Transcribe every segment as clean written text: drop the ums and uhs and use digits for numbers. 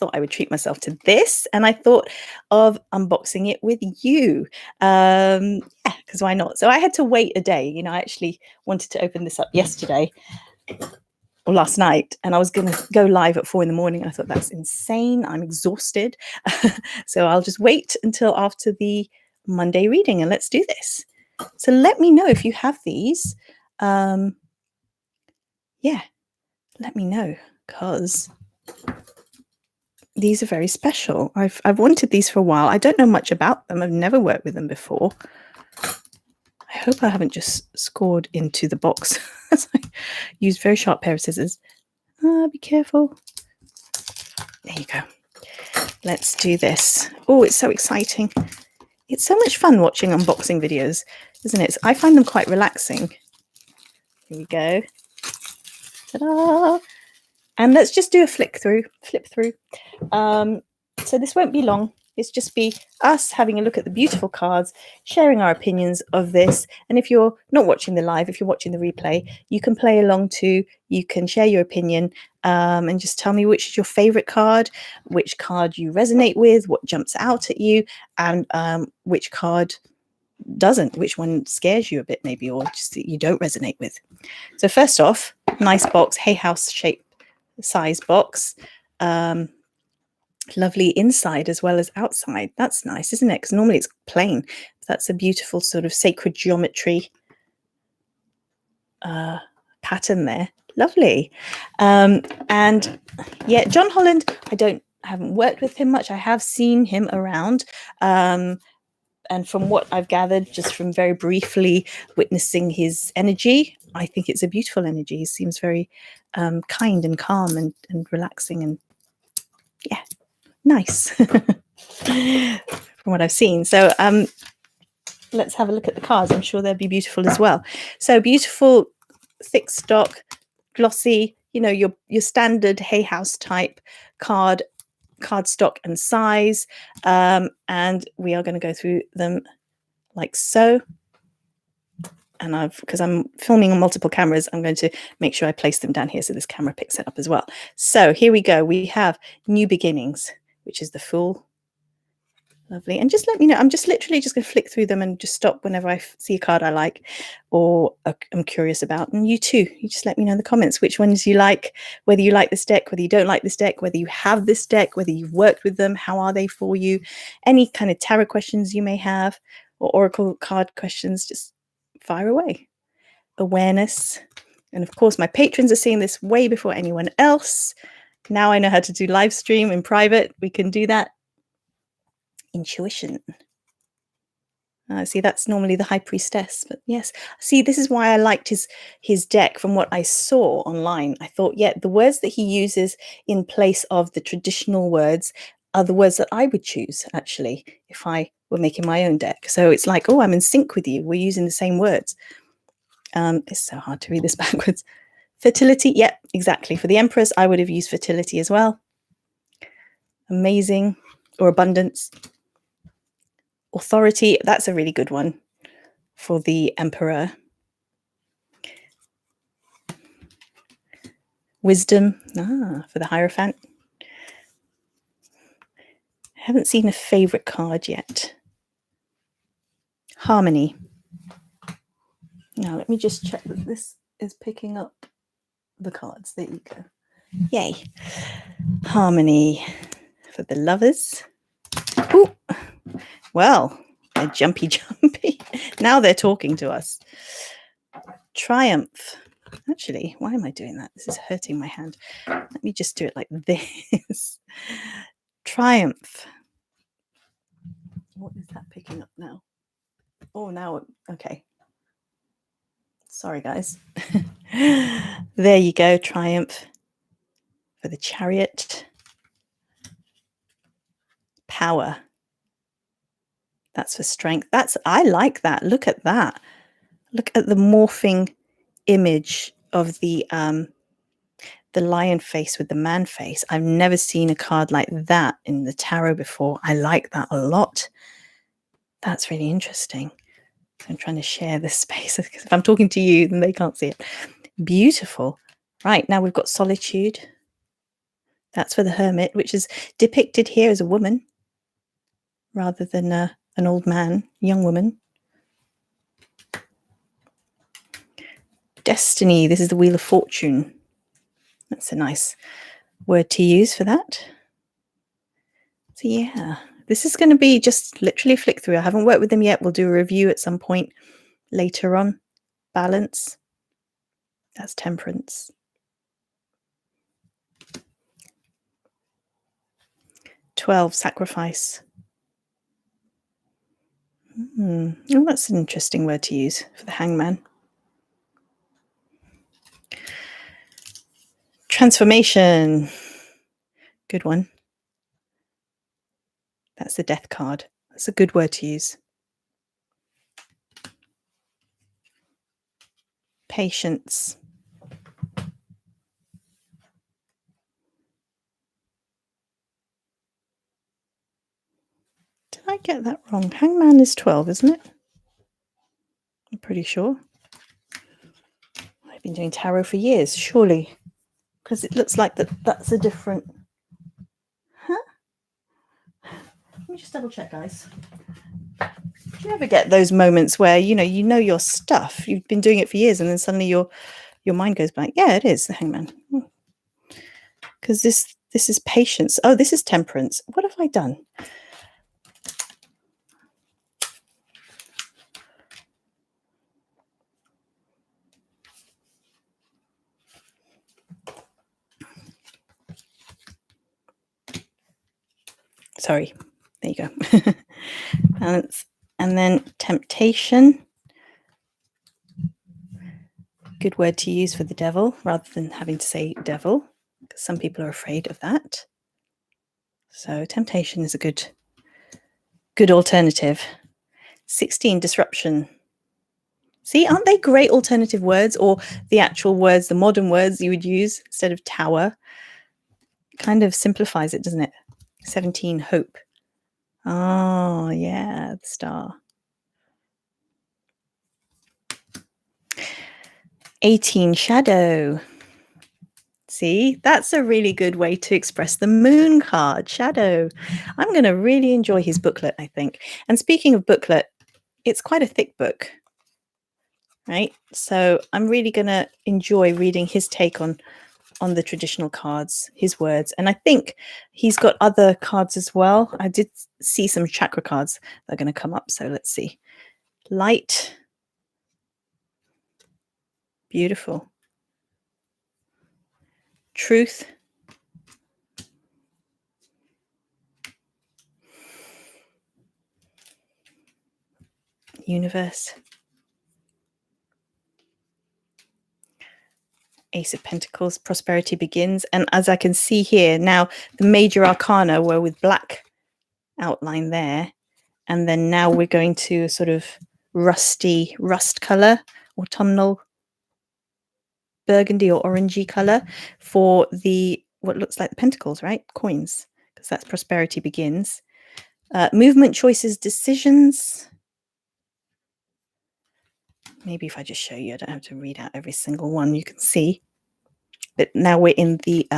thought I would treat myself to this, and I thought of unboxing it with you. Yeah, because why not? So I had to wait a day. I actually wanted to open this up yesterday or last night, and I was going to go live at 4 a.m. I thought that's insane. I'm exhausted. So I'll just wait until after the Monday reading, and let's do this. So let me know if you have these. Yeah, let me know, because these are very special. I've wanted these for a while. I don't know much about them. I've never worked with them before. I hope I haven't just scored into the box. I used a very sharp pair of scissors. Be careful. There you go. Let's do this. Oh, it's so exciting. It's so much fun watching unboxing videos, isn't it? I find them quite relaxing. Here we go. Ta-da! And let's just do a flip through. So this won't be long. It's just be us having a look at the beautiful cards, sharing our opinions of this. And if you're not watching the live, if you're watching the replay, you can play along too. You can share your opinion and just tell me which is your favorite card, which card you resonate with, what jumps out at you, and which card doesn't, which one scares you a bit maybe, or just that you don't resonate with. So first off, nice box, hay house shape size box. Lovely inside as well as outside. That's nice, isn't it? Because normally it's plain. That's a beautiful sort of sacred geometry pattern there. Lovely. And yeah, John Holland, I haven't worked with him much. I have seen him around. And from what I've gathered, just from very briefly witnessing his energy, I think it's a beautiful energy. He seems very kind and calm and relaxing, and yeah, nice from what I've seen. So let's have a look at the cards. I'm sure they'll be beautiful as well. So beautiful, thick stock, glossy, your standard Hay House type cardstock and size. And we are going to go through them like so. And because I'm filming on multiple cameras, I'm going to make sure I place them down here so this camera picks it up as well. So here we go. We have New Beginnings, which is the Fool. Lovely. And just let me know. I'm just literally just going to flick through them and just stop whenever I see a card I like or I'm curious about. And you too. You just let me know in the comments which ones you like, whether you like this deck, whether you don't like this deck, whether you have this deck, whether you've worked with them, how are they for you, any kind of tarot questions you may have or oracle card questions, just fire away. Awareness. And of course, my patrons are seeing this way before anyone else. Now I know how to do live stream in private. We can do that. Intuition. See, that's normally the High Priestess, but yes. See, this is why I liked his deck from what I saw online. I thought, yeah, the words that he uses in place of the traditional words are the words that I would choose, actually, if I were making my own deck. So it's like, oh, I'm in sync with you. We're using the same words. It's so hard to read this backwards. Fertility, yep, exactly. For the Empress, I would have used fertility as well. Amazing, or abundance. Authority, that's a really good one for the Emperor. Wisdom, for the Hierophant. I haven't seen a favorite card yet. Harmony. Now, let me just check that this is picking up the cards. There you go. Yay. Harmony for the Lovers. Ooh. Well, they're jumpy. Now they're talking to us. Triumph. Actually, why am I doing that? This is hurting my hand. Let me just do it like this. Triumph. What is that picking up now? Oh, now, okay. Sorry, guys. There you go. Triumph for the Chariot. Power. That's for strength. I like that. Look at that. Look at the morphing image of the lion face with the man face. I've never seen a card like that in the tarot before. I like that a lot. That's really interesting. I'm trying to share this space because if I'm talking to you, then they can't see it. Beautiful. Right, now we've got Solitude. That's for the Hermit, which is depicted here as a woman rather than an old man, young woman. Destiny, this is the Wheel of Fortune. That's a nice word to use for that. So yeah, this is going to be just literally flick through. I haven't worked with them yet. We'll do a review at some point later on. Balance. That's Temperance. 12, Sacrifice. Oh, that's an interesting word to use for the Hangman. Transformation. Good one. That's the Death card. That's a good word to use. Patience. Did I get that wrong? Hangman is 12, isn't it? I'm pretty sure. I've been doing tarot for years, surely. Because it looks like that's a different... Huh? Let me just double check, guys. Do you ever get those moments where, you know your stuff, you've been doing it for years, and then suddenly your mind goes blank? Yeah, it is the Hangman. Because this is Patience. Oh, this is Temperance. What have I done? Sorry. There you go. Balance. And then Temptation. Good word to use for the Devil rather than having to say devil, because some people are afraid of that. So Temptation is a good alternative. 16, Disruption. See, aren't they great alternative words, or the actual words, the modern words you would use instead of tower? Kind of simplifies it, doesn't it? 17, Hope. Oh, yeah, the Star. 18, Shadow. See, that's a really good way to express the Moon card, Shadow. I'm going to really enjoy his booklet, I think. And speaking of booklet, it's quite a thick book, right? So I'm really going to enjoy reading his take on the traditional cards, his words. And I think he's got other cards as well. I did see some chakra cards that are going to come up. So let's see. Light. Beautiful. Truth. Universe. Ace of Pentacles, Prosperity Begins. And as I can see here, now the major arcana were with black outline there. And then now we're going to sort of rust color, autumnal burgundy or orangey color for the what looks like the pentacles, right? Coins, because that's Prosperity Begins. Movement, choices, decisions. Maybe if I just show you, I don't have to read out every single one. You can see. But now we're in the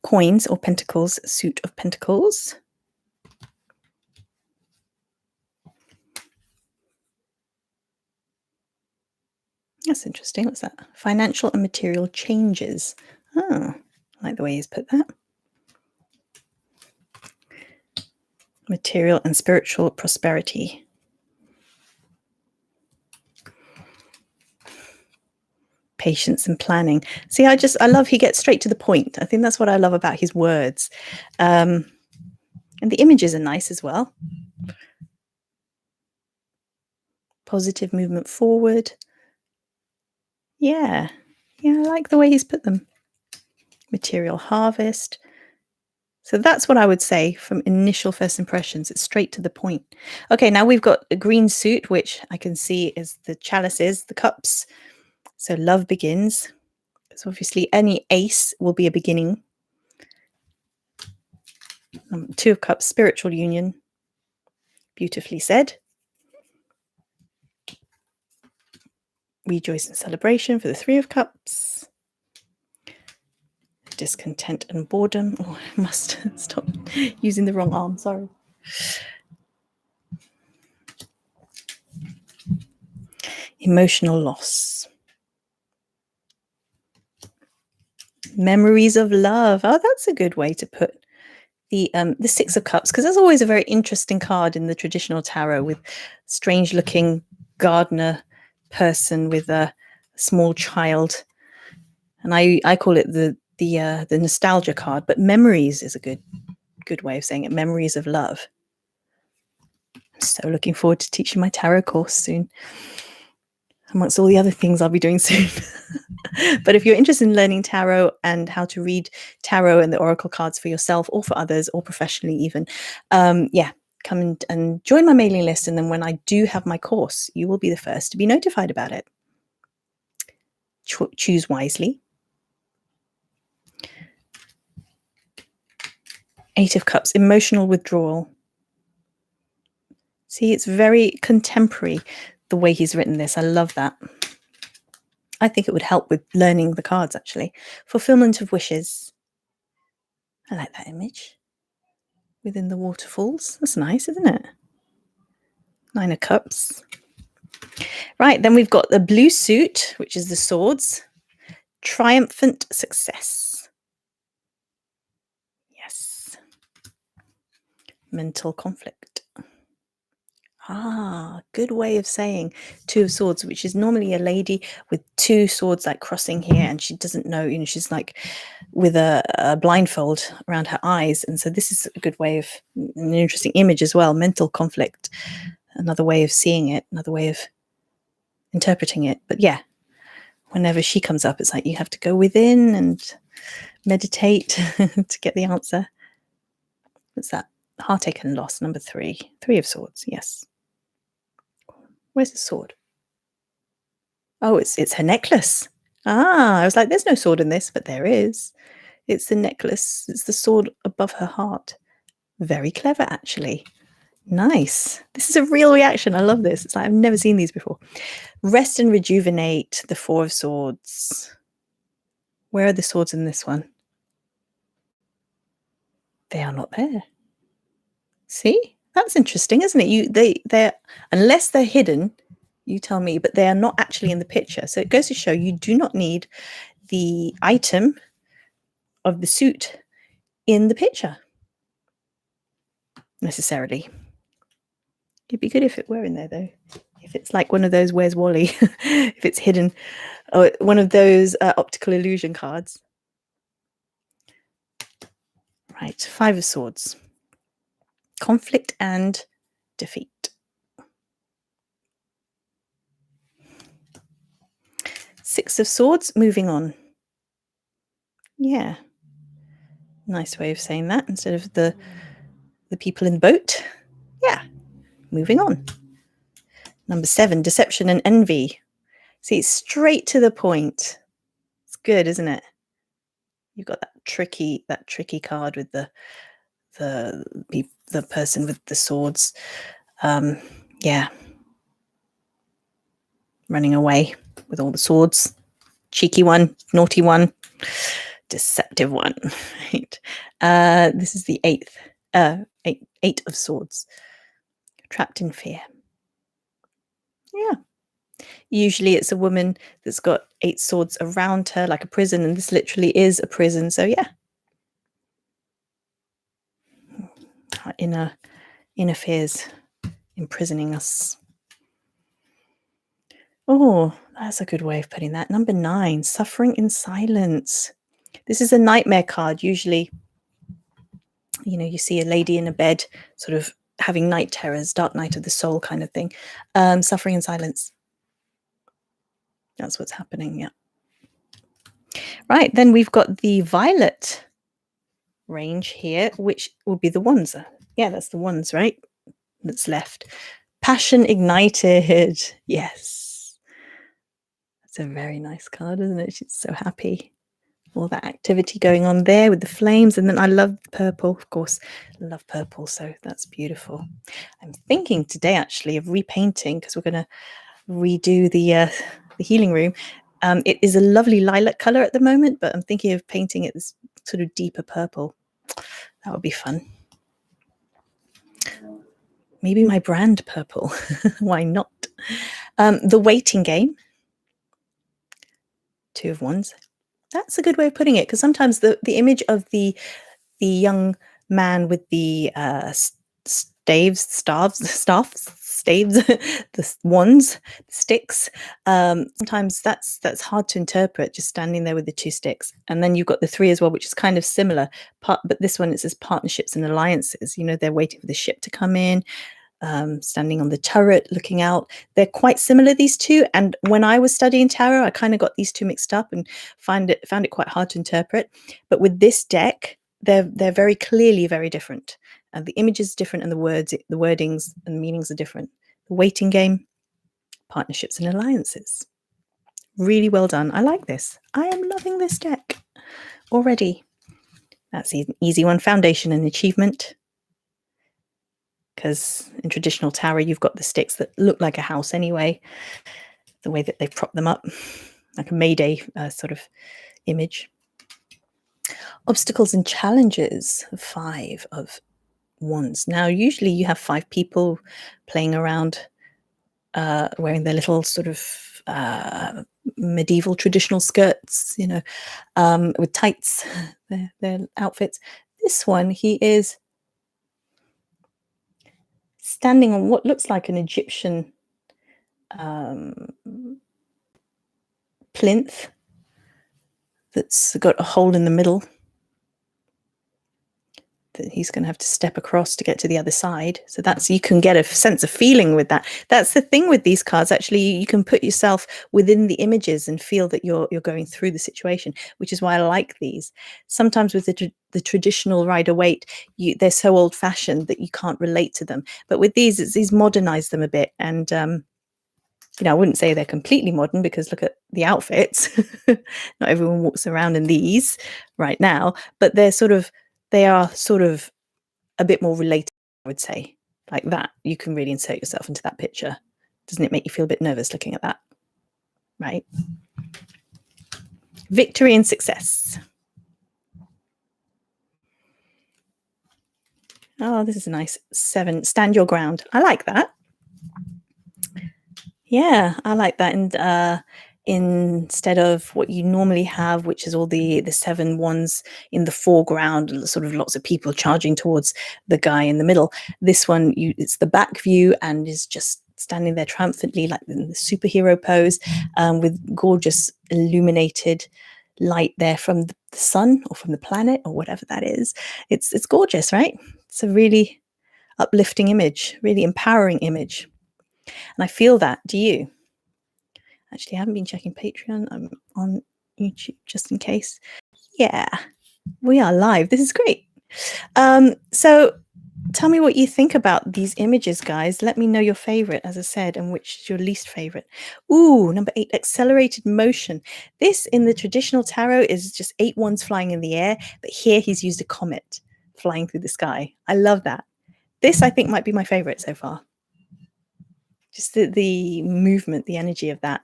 coins or pentacles, suit of pentacles. That's interesting. What's that? Financial and material changes. Oh, I like the way he's put that. Material and spiritual prosperity. Patience and planning. See, I love he gets straight to the point. I think that's what I love about his words. And the images are nice as well. Positive movement forward. Yeah, I like the way he's put them. Material harvest. So that's what I would say from initial first impressions. It's straight to the point. Okay, now we've got a green suit, which I can see is the chalices, the cups. So love begins. So obviously any ace will be a beginning. Two of Cups, spiritual union. Beautifully said. Rejoice and celebration for the Three of Cups. Discontent and boredom. Oh, I must stop using the wrong arm. Sorry. Emotional loss. Memories of love. Oh, that's a good way to put the Six of Cups, because that's always a very interesting card in the traditional tarot, with strange looking gardener person with a small child, and I call it the nostalgia card, but memories is a good way of saying it. Memories of love. I'm so looking forward to teaching my tarot course soon, amongst all the other things I'll be doing soon. But if you're interested in learning tarot and how to read tarot and the oracle cards for yourself or for others, or professionally even, come and join my mailing list. And then when I do have my course, you will be the first to be notified about it. Choose wisely. Eight of Cups, emotional withdrawal. See, it's very contemporary, the way he's written this. I love that. I think it would help with learning the cards, actually. Fulfillment of wishes. I like that image. Within the waterfalls. That's nice, isn't it? Nine of Cups. Right, then we've got the blue suit, which is the swords. Triumphant success. Yes. Mental conflict. Ah, good way of saying Two of Swords, which is normally a lady with two swords like crossing here, and she doesn't know, she's like with a blindfold around her eyes. And so this is a good way of, an interesting image as well. Mental conflict, another way of seeing it, another way of interpreting it. But yeah, whenever she comes up, it's like you have to go within and meditate to get the answer. What's that? Heartache and loss, number 3. 3 of Swords, yes. Where's the sword? Oh, it's her necklace. Ah, I was like, there's no sword in this, but there is. It's the necklace. It's the sword above her heart. Very clever, actually. Nice. This is a real reaction. I love this. It's like I've never seen these before. Rest and rejuvenate, the 4 of Swords. Where are the swords in this one? They are not there. See? That's interesting, isn't it? They're unless they're hidden, you tell me, but they are not actually in the picture. So it goes to show you do not need the item of the suit in the picture necessarily. It'd be good if it were in there, though. If it's like one of those Where's Wally, if it's hidden, or one of those optical illusion cards. Right, 5 of Swords. Conflict and defeat. 6 of Swords, moving on. Yeah. Nice way of saying that, instead of the people in the boat. Yeah. Moving on. Number 7, deception and envy. See, it's straight to the point. It's good, isn't it? You've got that tricky card with the person with the swords. Yeah. Running away with all the swords. Cheeky one, naughty one, deceptive one. Right. This is the 8 of Swords. Trapped in fear. Yeah. Usually it's a woman that's got 8 swords around her, like a prison, and this literally is a prison. So yeah. Inner fears imprisoning us. Oh, that's a good way of putting that. Number 9, suffering in silence. This is a nightmare card. Usually, you see a lady in a bed sort of having night terrors, dark night of the soul kind of thing. Suffering in silence. That's what's happening, yeah. Right, then we've got the violet range here, which will be the wands. Yeah, that's the wands, right? That's left. Passion ignited. Yes. That's a very nice card, isn't it? She's so happy. All that activity going on there with the flames. And then I love purple, of course. I love purple, so that's beautiful. I'm thinking today, actually, of repainting, because we're going to redo the healing room. It is a lovely lilac color at the moment, but I'm thinking of painting it this sort of deeper purple. That would be fun. Maybe my brand purple. Why not? The waiting game. 2 of Wands. That's a good way of putting it, because sometimes the image of the young man with the staves, the wands, sticks. Sometimes that's hard to interpret, just standing there with the 2 sticks. And then you've got the 3 as well, which is kind of similar. But this one, it says partnerships and alliances. You know, they're waiting for the ship to come in. Standing on the turret, looking out. They're quite similar, these 2. And when I was studying tarot, I kind of got these 2 mixed up and found it quite hard to interpret. But with this deck, they're very clearly very different. And the image is different, and the wordings and meanings are different. The waiting game, partnerships and alliances. Really well done. I like this. I am loving this deck already. That's an easy one. Foundation and achievement. Because in traditional tarot, you've got the sticks that look like a house anyway, the way that they've propped them up, like a Mayday sort of image. Obstacles and challenges, 5 of Wands. Now, usually you have 5 people playing around, wearing their little sort of medieval traditional skirts, you know, with tights, their outfits. This one, he is standing on what looks like an Egyptian plinth that's got a hole in the middle that he's going to have to step across to get to the other side. So that's, you can get a sense of feeling with that. That's the thing with these cards. Actually, you can put yourself within the images and feel that you're going through the situation, which is why I like these. Sometimes with the traditional Rider-Waite, they're so old-fashioned that you can't relate to them. But with these modernize them a bit. And you know, I wouldn't say they're completely modern, because look at the outfits. Not everyone walks around in these right now, but they are sort of a bit more relatable, I would say. Like that, you can really insert yourself into that picture. Doesn't it make you feel a bit nervous looking at that? Right? Victory and success. Oh, this is a nice 7. Stand your ground. I like that. Yeah, I like that. And instead of what you normally have, which is all the 7 Wands in the foreground, sort of lots of people charging towards the guy in the middle, this one, it's the back view and is just standing there triumphantly, like in the superhero pose, with gorgeous illuminated light there from the sun or from the planet or whatever that is. It's gorgeous, right? It's a really uplifting image, really empowering image. And I feel that. Do you? Actually, I haven't been checking Patreon. I'm on YouTube just in case. Yeah, we are live. This is great. So tell me what you think about these images, guys. Let me know your favorite, as I said, and which is your least favorite. Ooh, number 8, accelerated motion. This in the traditional tarot is just 8 wands flying in the air, but here he's used a comet flying through the sky. I love that. This, I think, might be my favorite so far. Just the movement, the energy of that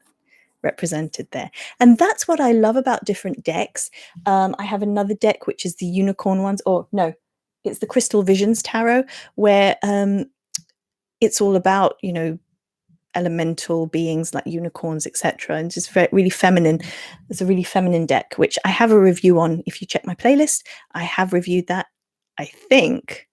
represented there. And that's what I love about different decks. I have another deck, which is the unicorn ones, or no, it's the Crystal Visions Tarot, where it's all about, you know, elemental beings like unicorns, etc., and just really feminine. It's a really feminine deck, which I have a review on. If you check my playlist, I have reviewed that. I think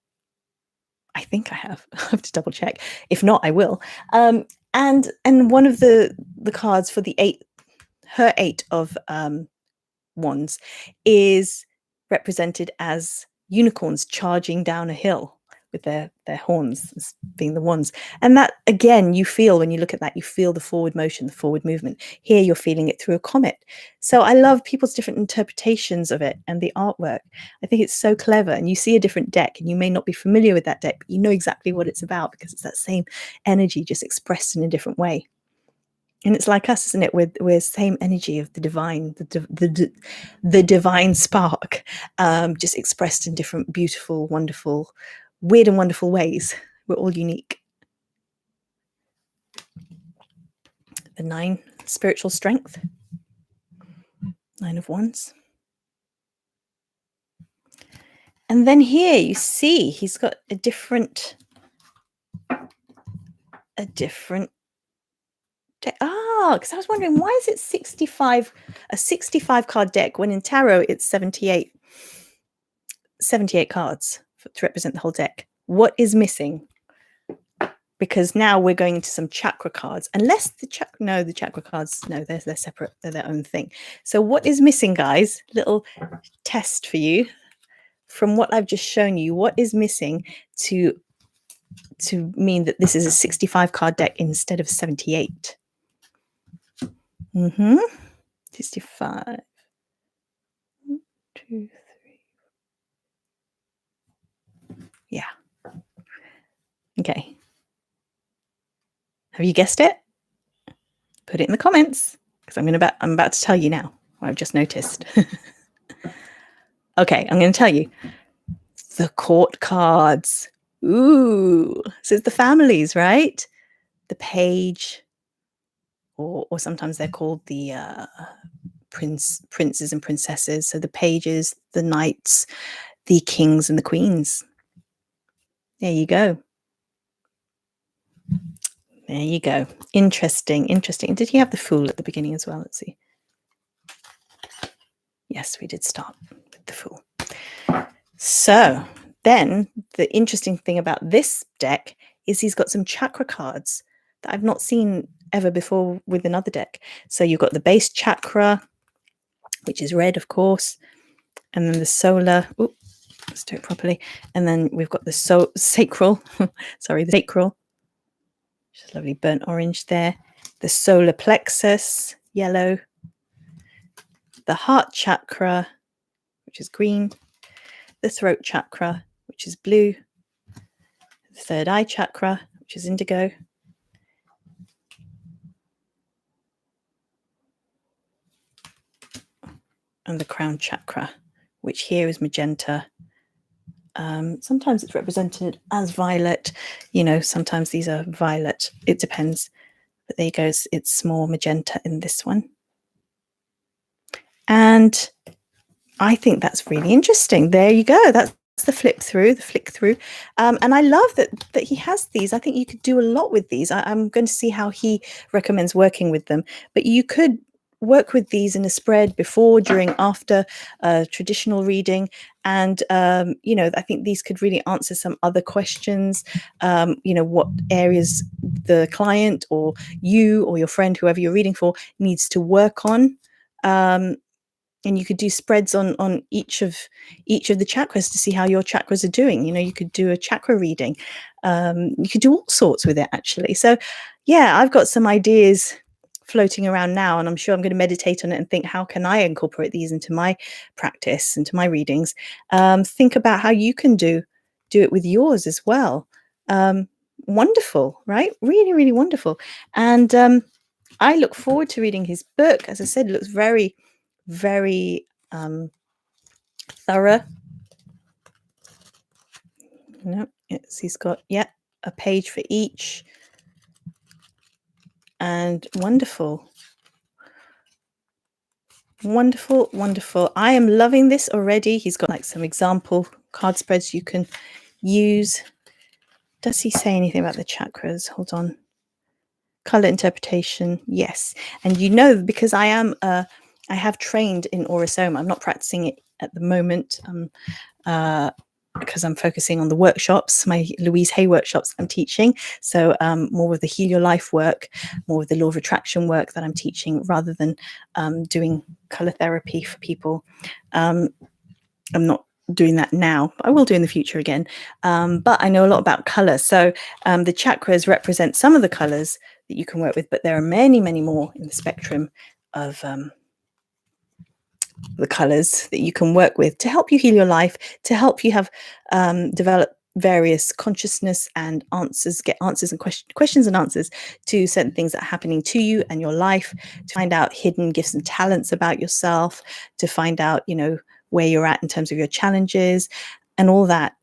I have. I have to double check. If not, I will. And one of the cards for the 8, her 8 of wands, is represented as unicorns charging down a hill with their horns as being the wands. And that, again, you feel when you look at that, you feel the forward motion, the forward movement. Here you're feeling it through a comet. So I love people's different interpretations of it and the artwork. I think it's so clever. And you see a different deck and you may not be familiar with that deck, but you know exactly what it's about, because it's that same energy just expressed in a different way. And it's like us, isn't it? We're same energy of the divine, the divine spark, just expressed in different, beautiful, wonderful, weird and wonderful ways. We're all unique. The 9, spiritual strength. Nine of Wands. And then here you see he's got a different deck. Because I was wondering, why is it 65, a 65 card deck when in tarot it's 78 cards to represent the whole deck? What is missing? Because now we're going into some chakra cards. Unless the chakra cards, no, they're separate. They're their own thing. So what is missing, guys? Little test for you. From what I've just shown you, what is missing to mean that this is a 65 card deck instead of 78? 65. 1, 2, 3. Yeah. Okay. Have you guessed it? Put it in the comments, because I'm about to tell you now what I've just noticed. Okay, I'm going to tell you. The court cards. Ooh. So it's the families, right? The page, or sometimes they're called the princes and princesses. So the pages, the knights, the kings and the queens. There you go. There you go. Interesting. Did he have the Fool at the beginning as well? Let's see. Yes, we did start with the Fool. So then the interesting thing about this deck is he's got some chakra cards that I've not seen ever before with another deck. So you've got the base chakra, which is red, of course, and then the solar. Ooh, let's do it properly. And then we've got the sacral. Sorry, the sacral. Just lovely burnt orange there. The solar plexus, yellow. The heart chakra, which is green. The throat chakra, which is blue. The third eye chakra, which is indigo. And the crown chakra, which here is magenta. Sometimes it's represented as violet. Sometimes these are violet. It depends. But there you go. It's more magenta in this one. And I think that's really interesting. There you go. That's the flick through. And I love that he has these. I think you could do a lot with these. I'm going to see how he recommends working with them. But you could work with these in a spread before, during, after traditional reading. And, I think these could really answer some other questions, what areas the client or you or your friend, whoever you're reading for, needs to work on. And you could do spreads on each of the chakras to see how your chakras are doing. You could do a chakra reading. You could do all sorts with it, actually. So, yeah, I've got some ideas floating around now, and I'm sure I'm going to meditate on it and think, how can I incorporate these into my practice, into my readings? Think about how you can do it with yours as well. Wonderful, right? Really, really wonderful. And I look forward to reading his book. As I said, it looks very, very thorough. He's got a page for each, and wonderful. I am loving this already. He's got like some example card spreads you can use. Does he say anything about the chakras? Hold on. Color interpretation, yes. And because I have trained in Aurosoma. I'm not practicing it at the moment because I'm focusing on the workshops, my Louise Hay workshops I'm teaching. So more of the Heal Your Life work, more of the Law of Attraction work that I'm teaching, rather than doing color therapy for people. I'm not doing that now. I will do in the future again. But I know a lot about color. So the chakras represent some of the colors that you can work with, but there are many, many more in the spectrum of the colors that you can work with to help you heal your life, to help you have develop various consciousness and answers, get answers and questions and answers to certain things that are happening to you and your life, to find out hidden gifts and talents about yourself, to find out, where you're at in terms of your challenges and all that.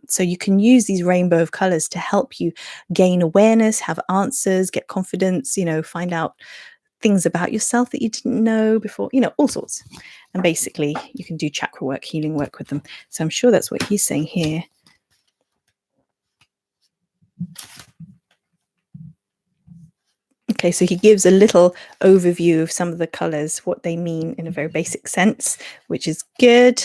So you can use these rainbow of colors to help you gain awareness, have answers, get confidence, find out things about yourself that you didn't know before, all sorts. And basically, you can do chakra work, healing work with them. So I'm sure that's what he's saying here. Okay, so he gives a little overview of some of the colors, what they mean in a very basic sense, which is good.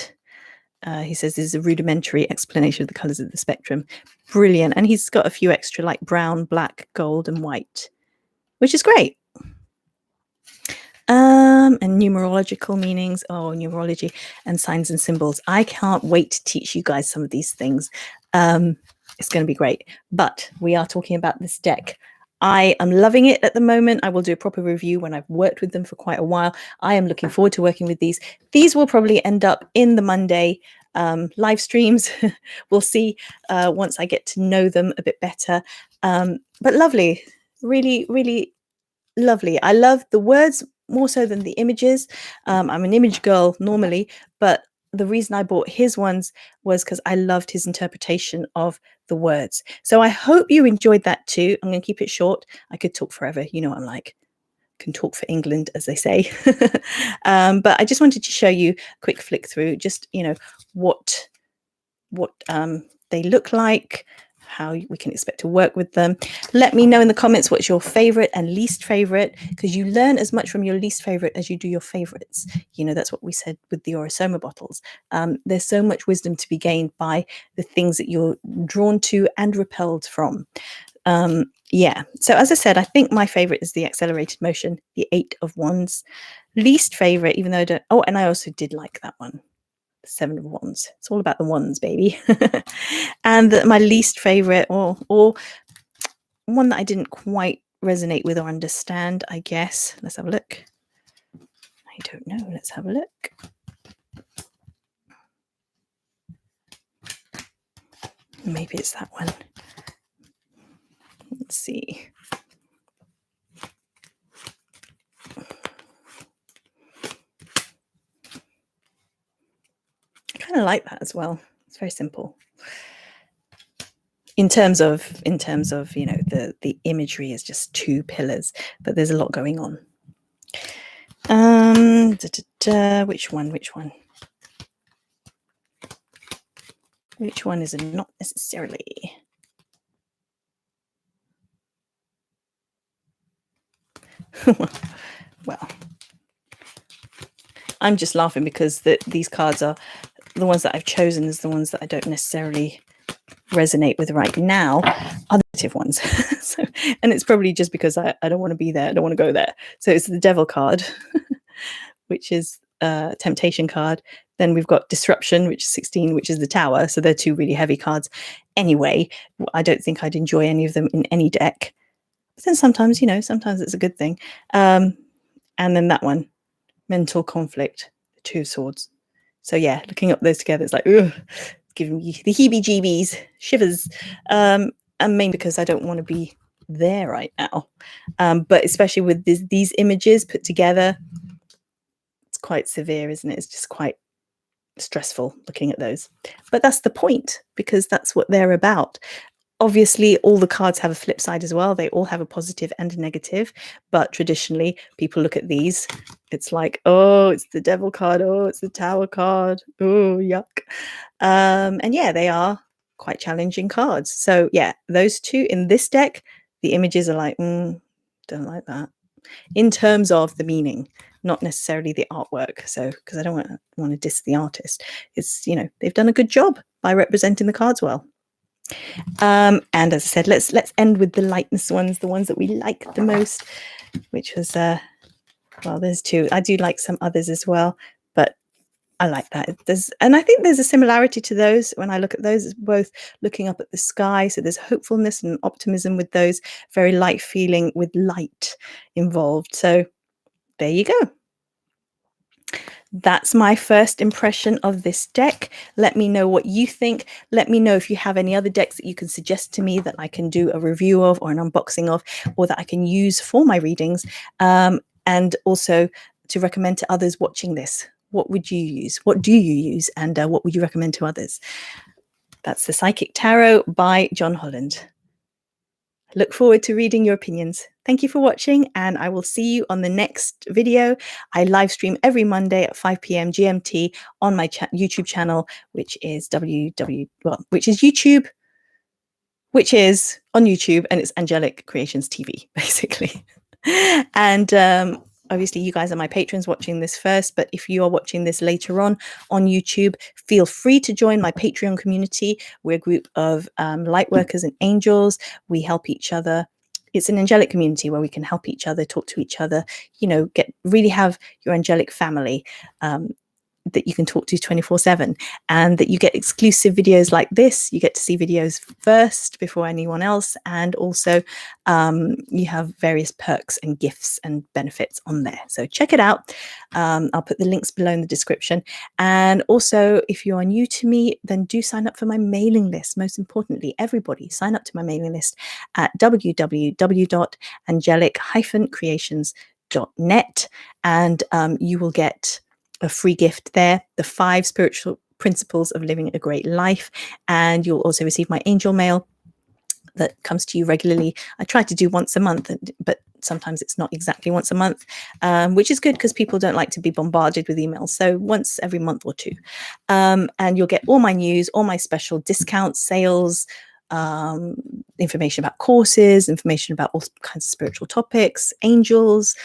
He says this is a rudimentary explanation of the colors of the spectrum. Brilliant. And he's got a few extra like brown, black, gold, and white, which is great. And numerological meanings. Oh, numerology and signs and symbols. I can't wait to teach you guys some of these things. It's going to be great. But we are talking about this deck. I am loving it at the moment. I will do a proper review when I've worked with them for quite a while. I am looking forward to working with these. These will probably end up in the Monday live streams. We'll see once I get to know them a bit better. But lovely, really, really lovely. I love the words more so than the images. I'm an image girl normally, but the reason I bought his ones was because I loved his interpretation of the words. So I hope you enjoyed that too. I'm going to keep it short. I could talk forever. You know what I'm like. Can talk for England, as they say. But I just wanted to show you a quick flick through, just, what they look like, how we can expect to work with them. Let me know in the comments what's your favorite and least favorite, because you learn as much from your least favorite as you do your favorites. That's what we said with the Orosoma bottles. There's so much wisdom to be gained by the things that you're drawn to and repelled from. Yeah, so as I said, I think my favorite is the accelerated motion, the 8 of Wands. Least favorite, even though I don't, and I also did like that one, 7 of Wands. It's all about the wands, baby. And my least favorite, or one that I didn't quite resonate with or understand, I guess. Let's have a look. I don't know. Let's have a look. Maybe it's that one. Let's see. I kind of like that as well. It's very simple. In terms of the imagery is just 2 pillars, but there's a lot going on. Which one? Which one is it not necessarily? Well, I'm just laughing because these cards are the ones that I've chosen is the ones that I don't necessarily resonate with right now are the negative ones. And it's probably just because I don't want to be there. I don't want to go there. So it's the Devil card, which is a temptation card. Then we've got Disruption, which is 16, which is the Tower. So they're 2 really heavy cards. Anyway, I don't think I'd enjoy any of them in any deck. But then sometimes, sometimes it's a good thing. And then that one, Mental Conflict, the 2 of Swords. So yeah, looking up those together, it's like, ugh, giving me the heebie-jeebies, shivers. And mainly because I don't want to be there right now. But especially with these images put together, it's quite severe, isn't it? It's just quite stressful looking at those. But that's the point, because that's what they're about. Obviously, all the cards have a flip side as well. They all have a positive and a negative. But traditionally, people look at these. It's like, oh, it's the Devil card. Oh, it's the Tower card. Oh, yuck. And yeah, they are quite challenging cards. So yeah, those 2 in this deck, the images are like, don't like that. In terms of the meaning, not necessarily the artwork. So, because I don't want to diss the artist. It's, they've done a good job by representing the cards well. And as I said, let's end with the lightness ones, the ones that we like the most, which was well, there's 2. I do like some others as well, but I like that. And I think there's a similarity to those. When I look at those, it's both looking up at the sky. So there's hopefulness and optimism with those, very light feeling with light involved. So there you go. That's my first impression of this deck. Let me know what you think. Let me know if you have any other decks that you can suggest to me that I can do a review of or an unboxing of, or that I can use for my readings. And also to recommend to others watching this. What would you use? What do you use? And what would you recommend to others? That's the Psychic Tarot by John Holland. Look forward to reading your opinions. Thank you for watching, and I will see you on the next video. I live stream every Monday at 5 p.m. GMT on my YouTube channel, which is YouTube, which is on YouTube, and it's Angelic Creations TV, basically. And obviously, you guys are my patrons watching this first, but if you are watching this later on YouTube, feel free to join my Patreon community. We're a group of light workers and angels. We help each other. It's an angelic community where we can help each other, talk to each other, really have your angelic family that you can talk to 24/7, and that you get exclusive videos like this. You get to see videos first before anyone else, and also you have various perks and gifts and benefits on there. So check it out. I'll put the links below in the description. And also, if you are new to me, then do sign up for my mailing list. Most importantly, everybody sign up to my mailing list at www.angelic-creations.net, and you will get a free gift there, the 5 spiritual principles of living a great life. And you'll also receive my angel mail that comes to you regularly. I try to do once a month, but sometimes it's not exactly once a month, which is good because people don't like to be bombarded with emails. So once every month or 2. And you'll get all my news, all my special discounts, sales, information about courses, information about all kinds of spiritual topics, angels,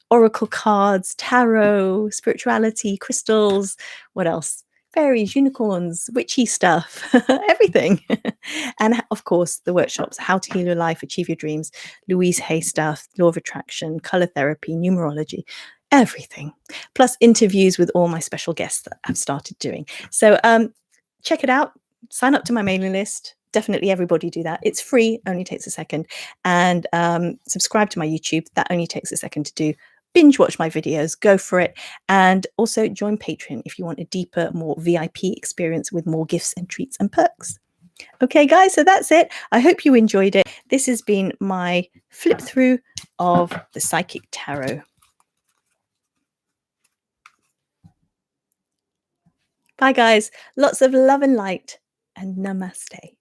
oracle cards, tarot, spirituality, crystals, what else? Fairies, unicorns, witchy stuff, everything. And of course, the workshops, how to heal your life, achieve your dreams, Louise Hay stuff, law of attraction, color therapy, numerology, everything. Plus interviews with all my special guests that I've started doing. So check it out. Sign up to my mailing list. Definitely everybody do that. It's free, only takes a second. And subscribe to my YouTube. That only takes a second to do. Binge watch my videos, go for it. And also join Patreon if you want a deeper, more VIP experience with more gifts and treats and perks. Okay, guys, so that's it. I hope you enjoyed it. This has been my flip through of the Psychic Tarot. Bye, guys. Lots of love and light, and namaste.